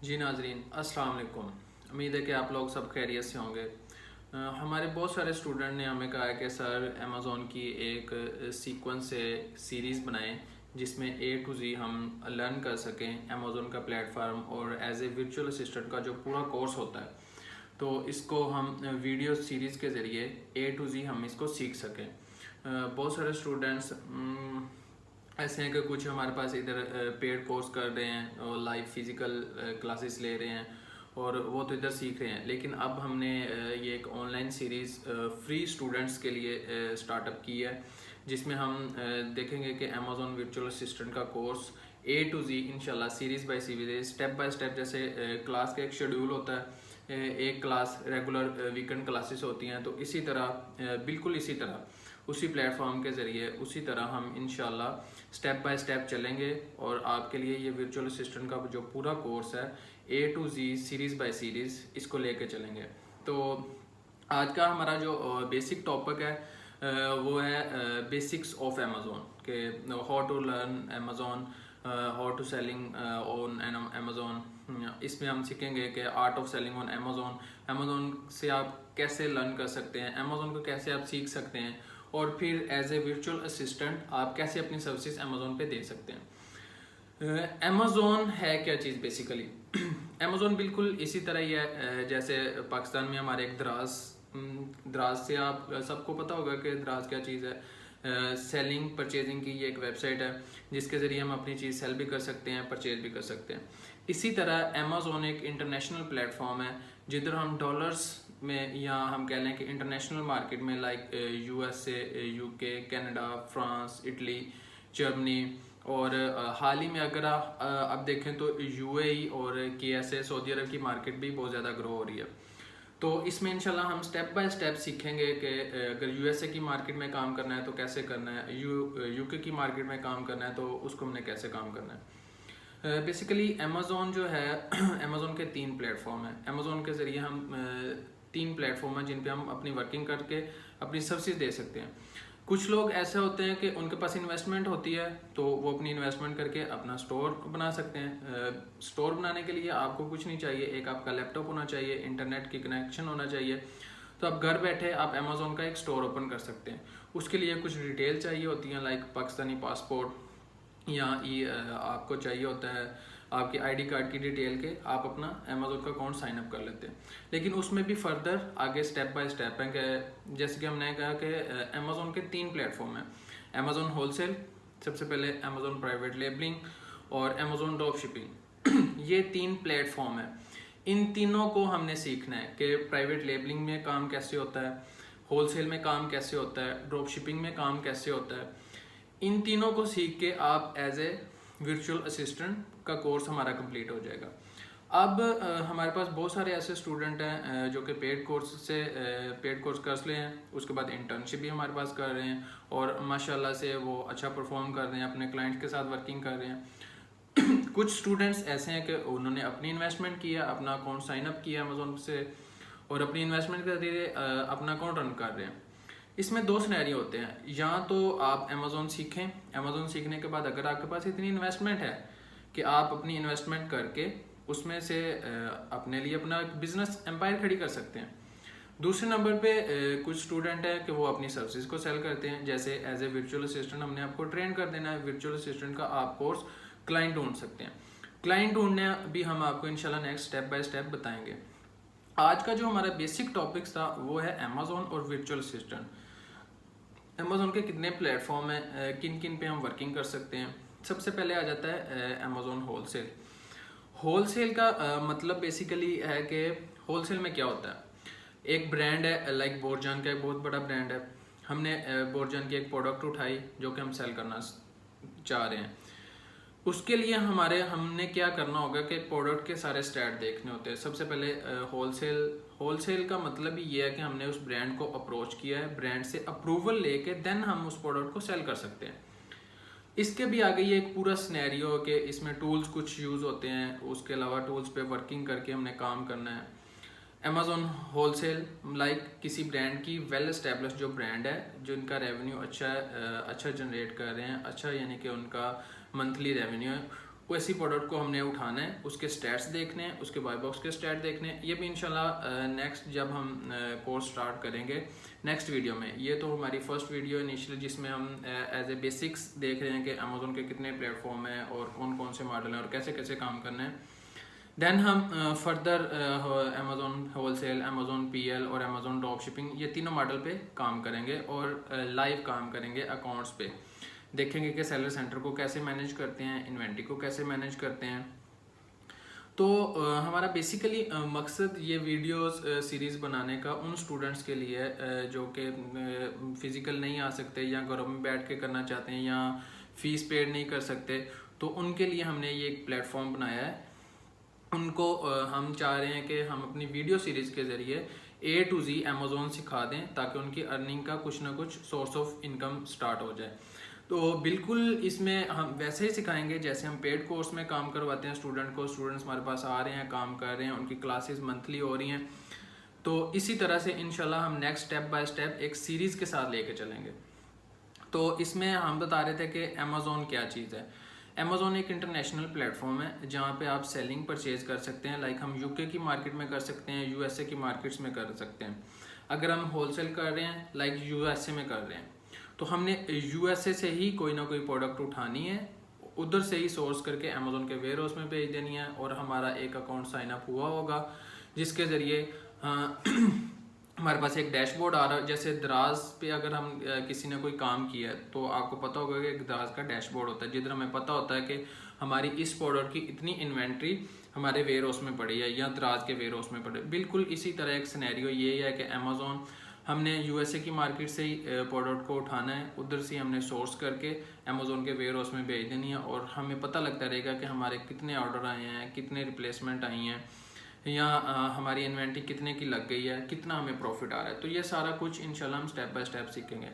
जी नाजरीन अस्सलाम वालेकुम। उम्मीद है कि आप लोग सब खैरियत से होंगे। हमारे बहुत सारे स्टूडेंट ने हमें कहा है कि सर अमेज़ॉन की एक सीक्वेंस से सीरीज़ बनाएं जिसमें ए टू जी हम लर्न कर सकें अमेज़ॉन का प्लेटफार्म और एज ए वर्चुअल असिस्टेंट का जो पूरा कोर्स होता है, तो इसको हम वीडियो सीरीज़ के ज़रिए ए टू जी हम इसको सीख सकें। बहुत सारे स्टूडेंट्स ऐसे हैं कि कुछ हमारे पास इधर पेड कोर्स कर रहे हैं और लाइव फिजिकल क्लासेस ले रहे हैं और वो तो इधर सीख रहे हैं, लेकिन अब हमने ये एक ऑनलाइन सीरीज़ फ्री स्टूडेंट्स के लिए स्टार्टअप की है जिसमें हम देखेंगे कि अमेज़ॉन वर्चुअल असिस्टेंट का कोर्स ए टू जी इंशाल्लाह series series step by step, जैसे क्लास का एक शेड्यूल होता है, एक क्लास रेगुलर वीकेंड क्लासेस होती हैं, तो इसी तरह बिल्कुल इसी तरह उसी प्लेटफॉर्म के ज़रिए उसी तरह हम इंशाल्लाह स्टेप बाय स्टेप चलेंगे और आपके लिए ये वर्चुअल असिस्टेंट का जो पूरा कोर्स है A to Z series by series इसको लेके चलेंगे। तो आज का हमारा जो बेसिक टॉपिक है वो है बेसिक्स ऑफ अमेज़ॉन के how to learn Amazon, how to selling on Amazon. इसमें हम सीखेंगे कि art of selling on Amazon, Amazon से आप कैसे लर्न कर सकते हैं, अमेज़ॉन को कैसे आप सीख सकते हैं और फिर एज ए वर्चुअल असिस्टेंट आप कैसे अपनी सर्विसेज अमेज़ॉन पे दे सकते हैं। अमेज़ॉन है क्या चीज़ बेसिकली? अमेज़ॉन बिल्कुल इसी तरह ही है जैसे पाकिस्तान में हमारे एक दराज से, आप सबको पता होगा कि दराज क्या चीज़ है। सेलिंग परचेजिंग की ये एक वेबसाइट है जिसके ज़रिए हम अपनी चीज़ सेल भी कर सकते हैं, परचेज भी कर सकते हैं। इसी तरह अमेज़ॉन एक इंटरनेशनल प्लेटफॉर्म है जिधर हम डॉलर्स में या हम कह लें कि इंटरनेशनल मार्केट में like USA, UK, Canada, France, Italy, Germany और हाल ही में अगर आप अब देखें तो UAE और KSA सऊदी अरब की मार्केट भी बहुत ज़्यादा ग्रो हो रही है। तो इसमें इंशाल्लाह हम स्टेप बाय स्टेप सीखेंगे कि अगर USA की मार्केट में काम करना है तो कैसे करना है, UK की मार्केट में काम करना है तो उसको हमने कैसे काम करना है। बेसिकली अमेज़ॉन जो है अमेज़ॉन के 3 प्लेटफॉर्म हैं। अमेज़ॉन के ज़रिए हम 3 प्लेटफॉर्म हैं जिन पे हम अपनी वर्किंग करके अपनी सर्विस दे सकते हैं। कुछ लोग ऐसे होते हैं कि उनके पास इन्वेस्टमेंट होती है तो वो अपनी इन्वेस्टमेंट करके अपना स्टोर बना सकते हैं। स्टोर बनाने के लिए आपको कुछ नहीं चाहिए, एक आपका लैपटॉप होना चाहिए, इंटरनेट की कनेक्शन होना चाहिए, तो आप घर बैठे आप अमेज़ॉन का एक स्टोर ओपन कर सकते हैं। उसके लिए कुछ डिटेल चाहिए होती हैं लाइक पाकिस्तानी पासपोर्ट या आपको चाहिए होता है आपकी आईडी कार्ड की डिटेल के आप अपना अमेज़ॉन का अकाउंट साइन अप कर लेते हैं। लेकिन उसमें भी फर्दर आगे स्टेप बाय स्टेप है कि जैसे कि हमने कहा कि अमेज़ॉन के 3 प्लेटफॉर्म हैं। अमेज़ॉन होलसेल, सबसे पहले अमेज़ॉन प्राइवेट लेबलिंग और अमेज़ॉन ड्रॉप शिपिंग ये 3 प्लेटफॉर्म है। इन तीनों को हमने सीखना है कि प्राइवेट लेबलिंग में काम कैसे होता है, होलसेल में काम कैसे होता है, ड्रॉप शिपिंग में काम कैसे होता है। इन तीनों को सीख के आप एज ए वर्चुअल असिस्टेंट का कोर्स हमारा कंप्लीट हो जाएगा। अब हमारे पास बहुत सारे ऐसे स्टूडेंट हैं जो कि पेड कोर्स कर ले हैं, उसके बाद इंटर्नशिप भी हमारे पास कर रहे हैं और माशाल्लाह से वो अच्छा परफॉर्म कर रहे हैं, अपने क्लाइंट के साथ वर्किंग कर रहे हैं। कुछ स्टूडेंट्स ऐसे हैं कि उन्होंने अपनी इन्वेस्टमेंट किया, अपना अकाउंट साइन अप किया अमेज़ॉन से और अपनी इन्वेस्टमेंट के जरिए अपना अकाउंट रन कर रहे हैं। इसमें 2 सिनेरियो होते हैं, या तो आप अमेज़ॉन सीखें, अमेज़ॉन सीखने के बाद अगर आपके पास इतनी इन्वेस्टमेंट है कि आप अपनी इन्वेस्टमेंट करके उसमें से अपने लिए अपना बिजनेस एम्पायर खड़ी कर सकते हैं। दूसरे नंबर पे कुछ स्टूडेंट है कि वो अपनी सर्विसेज को सेल करते हैं, जैसे एज ए वर्चुअल असिस्टेंट हमने आपको ट्रेन कर देना है, वर्चुअल असिस्टेंट का आप कोर्स क्लाइंट ढूंढ सकते हैं। क्लाइंट ढूंढने भी हम आपको इंशाल्लाह नेक्स्ट स्टेप बाय स्टेप बताएंगे। आज का जो हमारा बेसिक टॉपिक्स था वो है अमेज़ॉन और वर्चुअल असिस्टेंट। अमेज़ॉन के कितने प्लेटफॉर्म हैं, किन किन पे हम वर्किंग कर सकते हैं। सबसे पहले आ जाता है अमेज़ॉन होलसेल। होलसेल का मतलब बेसिकली है कि होलसेल में क्या होता है। एक ब्रांड है लाइक बोरजान का एक बहुत बड़ा ब्रांड है, हमने बोरजान की एक प्रोडक्ट उठाई जो कि हम सेल करना चाह रहे हैं। उसके लिए हमने क्या करना होगा कि प्रोडक्ट के सारे स्टैट देखने होते हैं। सबसे पहले होलसेल का मतलब ही ये है कि हमने उस ब्रांड को अप्रोच किया है, ब्रांड से अप्रूवल लेके देन हम उस प्रोडक्ट को सेल कर सकते हैं। इसके भी आगे ये एक पूरा सिनेरियो है कि इसमें टूल्स कुछ यूज़ होते हैं, उसके अलावा टूल्स पे वर्किंग करके हमने काम करना है। अमेज़ॉन होलसेल लाइक किसी ब्रांड की वेल एस्टेब्लिश जो ब्रांड है, जिनका रेवेन्यू अच्छा जनरेट कर रहे हैं, अच्छा यानी कि उनका मंथली रेवेन्यू है, उसी प्रोडक्ट को हमने उठाना है, उसके स्टैट्स देखने हैं, उसके बाय बॉक्स के स्टैट देखने हैं। ये भी इंशाल्लाह नेक्स्ट जब हम कोर्स स्टार्ट करेंगे नेक्स्ट वीडियो में। ये तो हमारी फर्स्ट वीडियो इनिशियली जिसमें हम एज ए बेसिक्स देख रहे हैं कि अमेज़ोन के कितने प्लेटफॉर्म हैं और कौन कौन से मॉडल हैं और कैसे कैसे काम करना है। देन हम further Amazon wholesale, Amazon PL और अमेज़ोन ड्रॉप शिपिंग, ये तीनों मॉडल पे काम करेंगे और लाइव काम करेंगे अकाउंट्स पे। देखेंगे कि सेलर सेंटर को कैसे मैनेज करते हैं, इन्वेंट्री को कैसे मैनेज करते हैं। तो हमारा बेसिकली मकसद ये वीडियोस सीरीज़ बनाने का उन स्टूडेंट्स के लिए जो कि फ़िज़िकल नहीं आ सकते या घरों में बैठ के करना चाहते हैं या फ़ीस पेड नहीं कर सकते, तो उनके लिए हमने ये एक प्लेटफॉर्म बनाया है। उनको हम चाह रहे हैं कि हम अपनी वीडियो सीरीज़ के ज़रिए A to Z अमेज़ोन सिखा दें ताकि उनकी अर्निंग का कुछ ना कुछ सोर्स ऑफ इनकम स्टार्ट हो जाए। तो बिल्कुल इसमें हम वैसे ही सिखाएंगे जैसे हम पेड कोर्स में काम करवाते हैं स्टूडेंट को। स्टूडेंट्स हमारे पास आ रहे हैं, काम कर रहे हैं, उनकी क्लासेस मंथली हो रही हैं। तो इसी तरह से इंशाल्लाह हम नेक्स्ट स्टेप बाय स्टेप एक सीरीज़ के साथ लेके चलेंगे। तो इसमें हम बता रहे थे कि अमेज़ोन क्या चीज़ है। अमेज़ोन एक इंटरनेशनल प्लेटफॉर्म है जहाँ पे आप सेलिंग परचेज कर सकते हैं। लाइक हम यूके की मार्केट में कर सकते हैं, यूएसए की मार्केट्स में कर सकते हैं। अगर हम होलसेल कर रहे हैं लाइक यूएसए में कर रहे हैं तो हमने यूएसए से ही कोई ना कोई प्रोडक्ट उठानी है, उधर से ही सोर्स करके अमेज़ोन के वेयर हाउस में भेज देनी है और हमारा एक अकाउंट साइन अप हुआ होगा जिसके ज़रिए हमारे पास एक डैशबोर्ड आ रहा है। जैसे दराज पे अगर हम किसी ने कोई काम किया है तो आपको पता होगा कि एक दराज का डैशबोर्ड होता है जिधर हमें पता होता है कि हमारी इस प्रोडक्ट की इतनी इन्वेंट्री हमारे वेयर हाउस में पड़ी है या दराज के वेयर हाउस में पड़ी। बिल्कुल इसी तरह एक सिनेरियो ये है कि अमेज़ोन हमने यूएसए की मार्केट से ही प्रोडक्ट को उठाना है, उधर से हमने सोर्स करके अमेज़ोन के वेयर हाउस में भेज देनी है और हमें पता लगता रहेगा कि हमारे कितने ऑर्डर आए हैं, कितने रिप्लेसमेंट आई हैं या हमारी इन्वेंट्री कितने की लग गई है, कितना हमें प्रॉफिट आ रहा है। तो ये सारा कुछ इंशाल्लाह हम स्टेप बाय स्टेप सीखेंगे।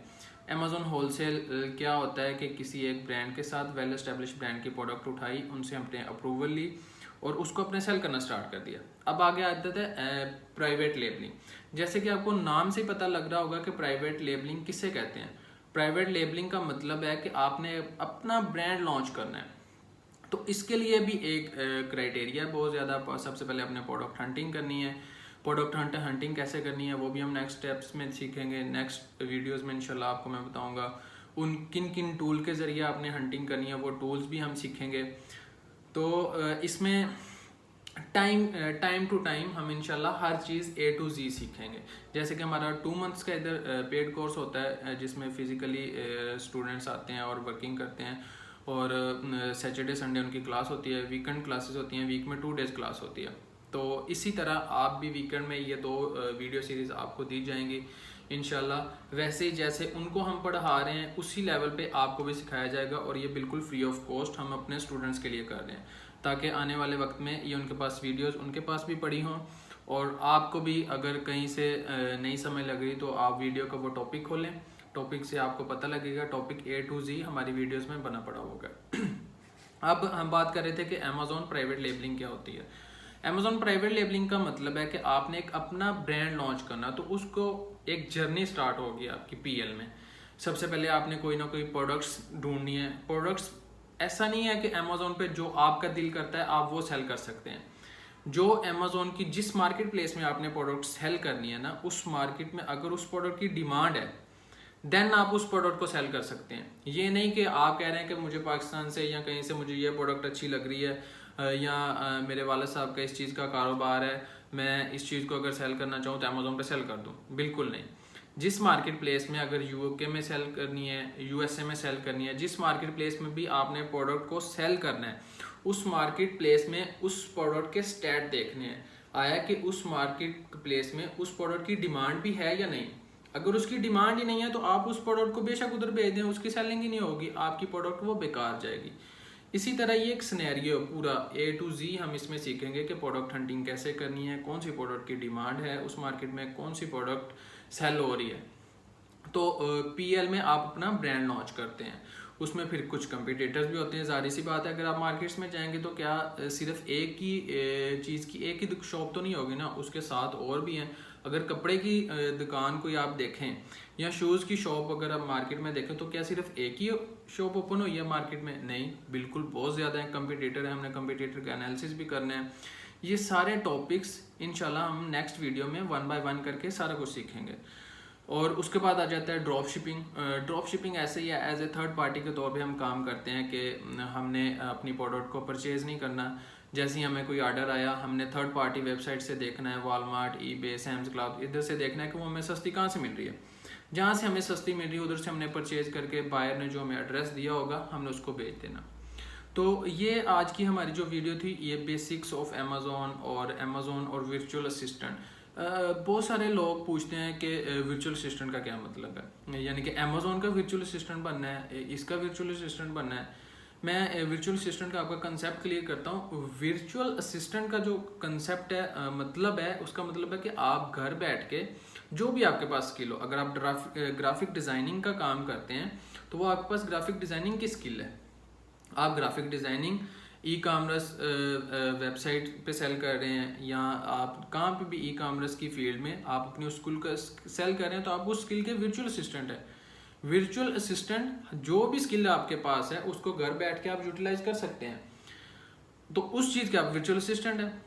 अमेज़ोन होलसेल क्या होता है कि किसी एक ब्रांड के साथ वेल एस्टेब्लिश ब्रांड की प्रोडक्ट उठाई, उनसे हमने अप्रूवल ली और उसको अपने सेल करना स्टार्ट कर दिया। अब आगे आता है प्राइवेट लेबलिंग। जैसे कि आपको नाम से पता लग रहा होगा कि प्राइवेट लेबलिंग किसे कहते हैं। प्राइवेट लेबलिंग का मतलब है कि आपने अपना ब्रांड लॉन्च करना है। तो इसके लिए भी एक क्राइटेरिया है बहुत ज़्यादा। सबसे पहले अपने प्रोडक्ट हंटिंग करनी है। प्रोडक्ट हंटिंग कैसे करनी है वो भी हम नेक्स्ट स्टेप्स में सीखेंगे। नेक्स्ट वीडियोस में इंशाल्लाह आपको मैं बताऊंगा उन किन किन टूल के ज़रिए आपने हंटिंग करनी है, वो टूल्स भी हम सीखेंगे। तो इसमें टाइम टू टाइम हम इंशाल्लाह हर चीज़ A to Z सीखेंगे। जैसे कि हमारा 2 मंथ्स का इधर पेड कोर्स होता है जिसमें फिज़िकली स्टूडेंट्स आते हैं और वर्किंग करते हैं और सैटरडे संडे उनकी क्लास होती है, वीकेंड क्लासेस होती हैं, वीक में 2 डेज़ क्लास होती है। तो इसी तरह आप भी वीकेंड में ये 2 वीडियो सीरीज़ आपको दी जाएंगी इंशाल्लाह। वैसे ही जैसे उनको हम पढ़ा रहे हैं उसी लेवल पे आपको भी सिखाया जाएगा और ये बिल्कुल फ्री ऑफ कॉस्ट हम अपने स्टूडेंट्स के लिए कर रहे हैं ताकि आने वाले वक्त में ये उनके पास वीडियोस उनके पास भी पड़ी हों और आपको भी अगर कहीं से नहीं समझ लग रही तो आप वीडियो का वो टॉपिक खोलें, टॉपिक से आपको पता लगेगा। टॉपिक A to Z हमारी वीडियोस में बना पड़ा होगा। अब हम बात कर रहे थे कि अमेज़ोन प्राइवेट लेबलिंग क्या होती है। अमेज़ोन प्राइवेट लेबलिंग का मतलब है कि आपने एक अपना ब्रांड लॉन्च करना, तो उसको एक जर्नी स्टार्ट होगी आपकी पीएल में। सबसे पहले आपने कोई ना कोई प्रोडक्ट्स ढूंढनी है। प्रोडक्ट्स ऐसा नहीं है कि अमेज़ोन पे जो आपका दिल करता है आप वो सेल कर सकते हैं। जो अमेज़ोन की जिस मार्केट प्लेस में आपने प्रोडक्ट सेल करनी है ना, उस मार्केट में अगर उस प्रोडक्ट की डिमांड है देन आप उस प्रोडक्ट को सेल कर सकते हैं। ये नहीं कि आप कह रहे हैं कि मुझे पाकिस्तान से या कहीं से मुझे ये प्रोडक्ट अच्छी लग रही है या मेरे वालिद साहब का इस चीज़ का कारोबार है, मैं इस चीज़ को अगर सेल करना चाहूँ तो अमेज़ोन पे सेल कर दूँ। बिल्कुल नहीं। जिस मार्केट प्लेस में अगर यूके में सेल करनी है, यूएसए में सेल करनी है, जिस मार्केट प्लेस में भी आपने प्रोडक्ट को सेल करना है उस मार्केट प्लेस में उस प्रोडक्ट के स्टैट देखने हैं आया कि उस मार्केट प्लेस में उस प्रोडक्ट की डिमांड भी है या नहीं। अगर उसकी डिमांड ही नहीं है तो आप उस प्रोडक्ट को बेशक उधर भेज दें, उसकी सेलिंग ही नहीं होगी, आपकी प्रोडक्ट वो बेकार जाएगी। इसी तरह ये एक सिनेरियो पूरा A to Z हम इसमें सीखेंगे कि प्रोडक्ट हंटिंग कैसे करनी है, कौन सी प्रोडक्ट की डिमांड है उस मार्केट में, कौन सी प्रोडक्ट सेल हो रही है। तो पीएल में आप अपना ब्रांड लॉन्च करते हैं, उसमें फिर कुछ कंपटीटर्स भी होते हैं। जाहिर सी बात है अगर आप मार्केट्स में जाएंगे तो क्या सिर्फ एक ही चीज़ की एक ही शॉप तो नहीं होगी ना, उसके साथ और भी हैं। अगर कपड़े की दुकान कोई आप देखें या शूज़ की शॉप अगर आप मार्केट में देखें तो क्या सिर्फ एक ही शॉप ओपन हुई है मार्केट में? नहीं, बिल्कुल बहुत ज़्यादा है, कंपटीटर है, हमने कंपटीटर का एनालिसिस भी करना है। ये सारे टॉपिक्स इंशाल्लाह हम नेक्स्ट वीडियो में 1 बाय 1 करके सारा कुछ सीखेंगे। और उसके बाद आ जाता है ड्रॉप शिपिंग। ड्रॉप शिपिंग ऐसे ही है, एज ए थर्ड पार्टी के तौर पे हम काम करते हैं कि हमने अपनी प्रोडक्ट को परचेज़ नहीं करना। जैसे ही हमें कोई ऑर्डर आया, हमने थर्ड पार्टी वेबसाइट से देखना है, वॉलमार्ट, ईबे, सैम्स क्लब, इधर से देखना है कि वो हमें सस्ती कहाँ से मिल रही है। जहाँ से हमें सस्ती मिल रही है उधर से हमने परचेज़ करके बायर ने जो हमें एड्रेस दिया होगा हमने उसको भेज देना। तो ये आज की हमारी जो वीडियो थी, ये बेसिक्स ऑफ अमेज़ोन और वर्चुअल असिस्टेंट। बहुत सारे लोग पूछते हैं कि वर्चुअल असिस्टेंट का क्या मतलब है, यानी कि अमेज़ोन का वर्चुअल असिस्टेंट बनना है, इसका वर्चुअल असिस्टेंट बनना है। मैं वर्चुअल असिस्टेंट का आपका कंसेप्ट क्लियर करता हूँ। वर्चुअल असिस्टेंट का जो कंसेप्ट है, मतलब है, उसका मतलब है कि आप घर बैठ के जो भी आपके पास स्किल हो, अगर आप ग्राफिक डिज़ाइनिंग का काम करते हैं तो वो आपके पास ग्राफिक डिज़ाइनिंग की स्किल है। आप graphic designing e commerce website पे सेल कर रहे हैं या आप कहाँ पे भी ई कामर्स की फील्ड में आप अपनी उस स्किल का सेल कर रहे हैं तो आप उस स्किल के वर्चुअल असिस्टेंट है। वर्चुअल असिस्टेंट जो भी स्किल आपके पास है उसको घर बैठ के आप यूटिलाइज कर सकते हैं, तो उस चीज़ के आप वर्चुअल असिस्टेंट है।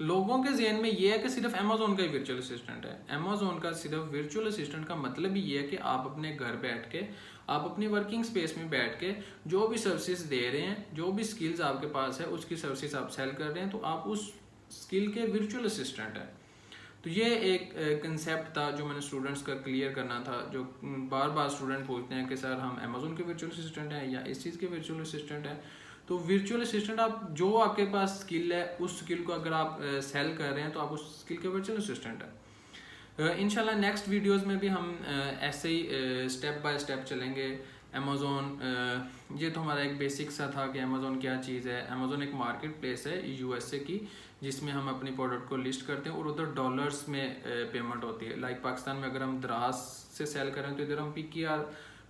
लोगों के जहन में ये है कि सिर्फ अमेज़ोन का ही वर्चुअल असिस्टेंट है। अमेज़ोन का सिर्फ वर्चुअल असिस्टेंट का मतलब ही ये है कि आप अपने घर बैठ के, आप अपनी वर्किंग स्पेस में बैठ के जो भी सर्विसेज दे रहे हैं, जो भी स्किल्स आपके पास है उसकी सर्विसेज आप सेल कर रहे हैं, तो आप उस स्किल के वर्चुअल असिस्टेंट है। तो ये एक कंसेप्ट था जो मैंने स्टूडेंट्स का क्लियर करना था, जो बार बार स्टूडेंट पूछते हैं कि सर हम अमेज़ोन के वर्चुअल असिस्टेंट हैं या इस चीज़ के वर्चुअल असिस्टेंट हैं। तो वर्चुअल असिस्टेंट आप जो आपके पास स्किल है उस स्किल को अगर आप सेल कर रहे हैं तो आप उस स्किल के वर्चुअल असिस्टेंट है। इंशाल्लाह नेक्स्ट वीडियोस में भी हम ऐसे ही स्टेप बाय स्टेप चलेंगे। अमेज़ोन, ये तो हमारा एक बेसिक सा था कि अमेज़ोन क्या चीज़ है। अमेज़ोन एक मार्केट प्लेस है यूएसए की, जिसमें हम अपनी प्रोडक्ट को लिस्ट करते हैं और उधर डॉलर्स में पेमेंट होती है। लाइक पाकिस्तान में अगर हम द्रास से सेल करें तो इधर हम PKR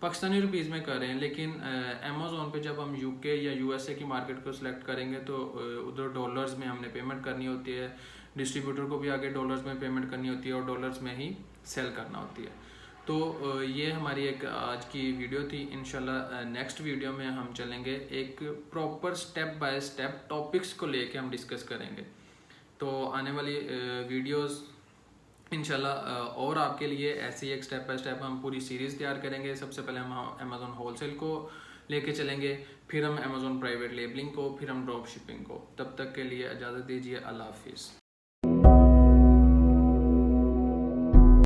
पाकिस्तानी रुपीज़ में कर रहे हैं, लेकिन अमेज़ोन पे जब हम यूके या यूएसए की मार्केट को सिलेक्ट करेंगे तो उधर डॉलर्स में हमने पेमेंट करनी होती है, डिस्ट्रीब्यूटर को भी आगे डॉलर्स में पेमेंट करनी होती है और डॉलर्स में ही सेल करना होती है। तो ये हमारी एक आज की वीडियो थी। इंशाल्लाह नेक्स्ट वीडियो में हम चलेंगे, एक proper step by step topics को लेके हम डिस्कस करेंगे। तो आने वाली वीडियोस इंशाल्लाह और आपके लिए ऐसे ही एक स्टेप बाय स्टेप हम पूरी सीरीज़ तैयार करेंगे। सबसे पहले हम अमेज़ोन होलसेल को लेके चलेंगे, फिर हम अमेज़ोन प्राइवेट लेबलिंग को, फिर हम ड्रॉप शिपिंग को। तब तक के लिए इजाज़त दीजिए, अल्लाह हाफिज़।